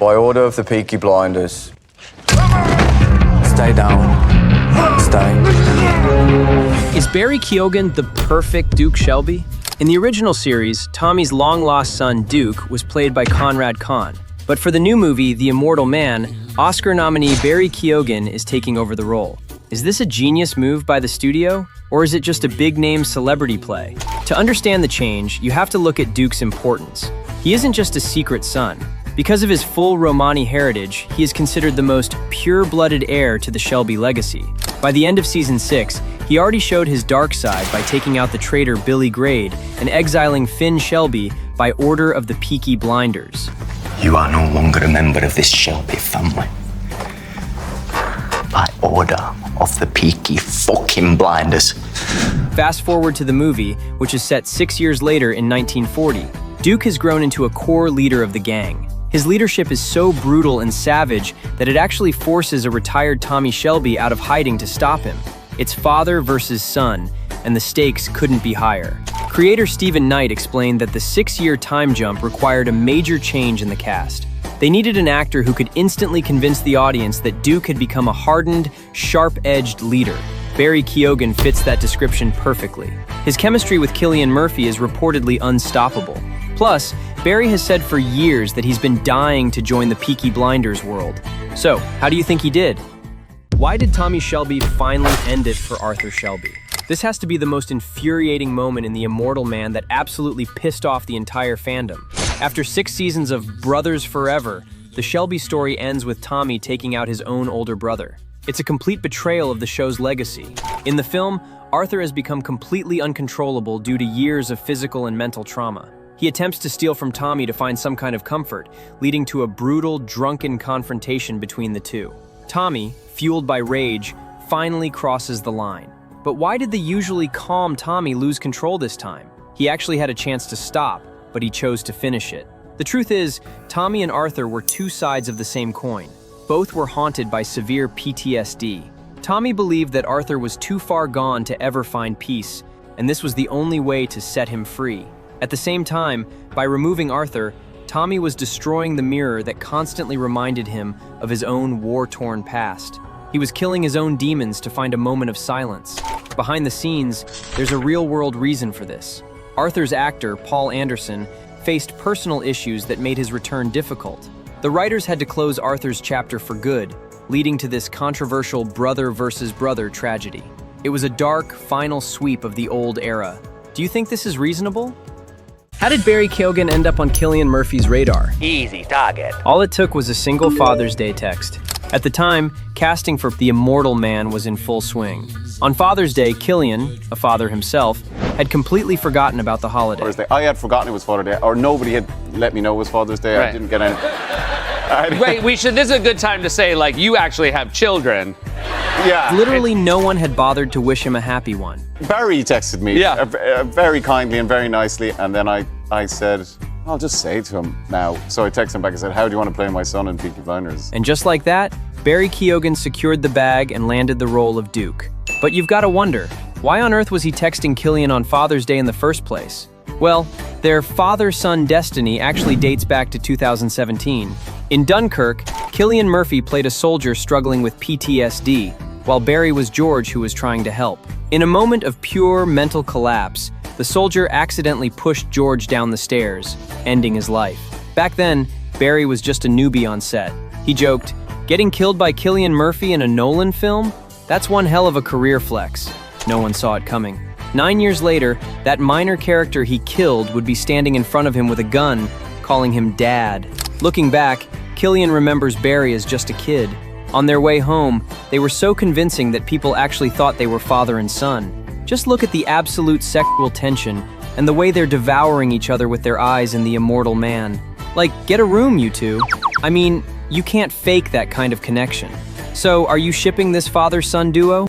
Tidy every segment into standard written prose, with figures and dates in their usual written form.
By order of the Peaky Blinders. Stay down. Stay. Is Barry Keoghan the perfect Duke Shelby? In the original series, Tommy's long-lost son, Duke, was played by Conrad Kahn. But for the new movie, The Immortal Man, Oscar nominee Barry Keoghan is taking over the role. Is this a genius move by the studio? Or is it just a big-name celebrity play? To understand the change, you have to look at Duke's importance. He isn't just a secret son. Because of his full Romani heritage, he is considered the most pure-blooded heir to the Shelby legacy. By the end of Season 6, he already showed his dark side by taking out the traitor Billy Grade and exiling Finn Shelby by order of the Peaky Blinders. You are no longer a member of this Shelby family. By order of the Peaky fucking Blinders. Fast forward to the movie, which is set 6 years later in 1940. Duke has grown into a core leader of the gang. His leadership is so brutal and savage that it actually forces a retired Tommy Shelby out of hiding to stop him. It's father versus son, and the stakes couldn't be higher. Creator Stephen Knight explained that the 6-year time jump required a major change in the cast. They needed an actor who could instantly convince the audience that Duke had become a hardened, sharp-edged leader. Barry Keoghan fits that description perfectly. His chemistry with Cillian Murphy is reportedly unstoppable. Plus, Barry has said for years that he's been dying to join the Peaky Blinders world. So, how do you think he did? Why did Tommy Shelby finally end it for Arthur Shelby? This has to be the most infuriating moment in The Immortal Man that absolutely pissed off the entire fandom. After 6 seasons of Brothers Forever, the Shelby story ends with Tommy taking out his own older brother. It's a complete betrayal of the show's legacy. In the film, Arthur has become completely uncontrollable due to years of physical and mental trauma. He attempts to steal from Tommy to find some kind of comfort, leading to a brutal, drunken confrontation between the two. Tommy, fueled by rage, finally crosses the line. But why did the usually calm Tommy lose control this time? He actually had a chance to stop, but he chose to finish it. The truth is, Tommy and Arthur were two sides of the same coin. Both were haunted by severe PTSD. Tommy believed that Arthur was too far gone to ever find peace, and this was the only way to set him free. At the same time, by removing Arthur, Tommy was destroying the mirror that constantly reminded him of his own war-torn past. He was killing his own demons to find a moment of silence. Behind the scenes, there's a real-world reason for this. Arthur's actor, Paul Anderson, faced personal issues that made his return difficult. The writers had to close Arthur's chapter for good, leading to this controversial brother versus brother tragedy. It was a dark, final sweep of the old era. Do you think this is reasonable? How did Barry Keoghan end up on Cillian Murphy's radar? Easy target. All it took was a single Father's Day text. At the time, casting for The Immortal Man was in full swing. On Father's Day, Cillian, a father himself, had completely forgotten about the holiday. Father's Day. I had forgotten it was Father's Day, or nobody had let me know it was Father's Day. Right. I didn't get any. Wait, this is a good time to say, like, you actually have children. Yeah. Literally no one had bothered to wish him a happy one. Barry texted me Yeah. very kindly and very nicely, and then I said, I'll just say to him now. So I texted him back and said, how do you want to play my son in Peaky Blinders? And just like that, Barry Keoghan secured the bag and landed the role of Duke. But you've got to wonder, why on earth was he texting Cillian on Father's Day in the first place? Well, their father-son destiny actually dates back to 2017. In Dunkirk, Cillian Murphy played a soldier struggling with PTSD, while Barry was George who was trying to help. In a moment of pure mental collapse, the soldier accidentally pushed George down the stairs, ending his life. Back then, Barry was just a newbie on set. He joked, "Getting killed by Cillian Murphy in a Nolan film? That's one hell of a career flex." No one saw it coming. 9 years later, that minor character he killed would be standing in front of him with a gun, calling him Dad. Looking back, Cillian remembers Barry as just a kid. On their way home, they were so convincing that people actually thought they were father and son. Just look at the absolute sexual tension and the way they're devouring each other with their eyes in The Immortal Man. Like, get a room, you two. I mean, you can't fake that kind of connection. So, are you shipping this father-son duo?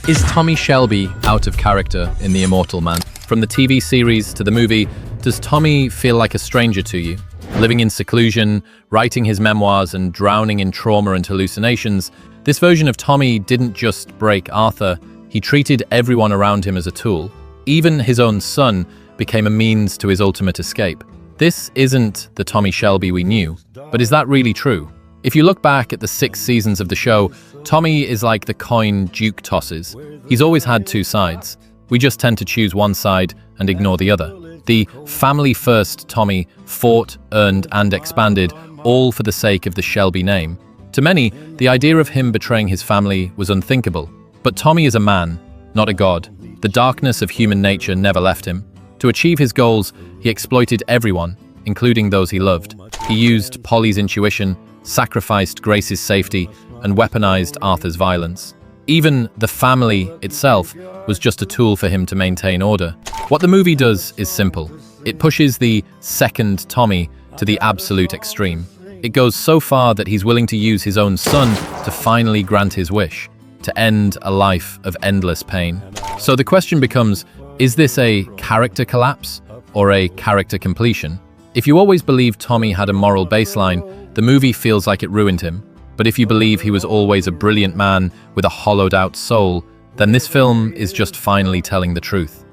Is Tommy Shelby out of character in The Immortal Man? From the TV series to the movie, does Tommy feel like a stranger to you? Living in seclusion, writing his memoirs and drowning in trauma and hallucinations, this version of Tommy didn't just break Arthur, he treated everyone around him as a tool. Even his own son became a means to his ultimate escape. This isn't the Tommy Shelby we knew, but is that really true? If you look back at the 6 seasons of the show, Tommy is like the coin Duke tosses. He's always had 2 sides. We just tend to choose one side and ignore the other. The family-first Tommy fought, earned, and expanded, all for the sake of the Shelby name. To many, the idea of him betraying his family was unthinkable. But Tommy is a man, not a god. The darkness of human nature never left him. To achieve his goals, he exploited everyone, including those he loved. He used Polly's intuition, sacrificed Grace's safety, and weaponized Arthur's violence. Even the family itself was just a tool for him to maintain order. What the movie does is simple. It pushes the second Tommy to the absolute extreme. It goes so far that he's willing to use his own son to finally grant his wish, to end a life of endless pain. So the question becomes, is this a character collapse or a character completion? If you always believed Tommy had a moral baseline, the movie feels like it ruined him. But if you believe he was always a brilliant man with a hollowed-out soul, then this film is just finally telling the truth.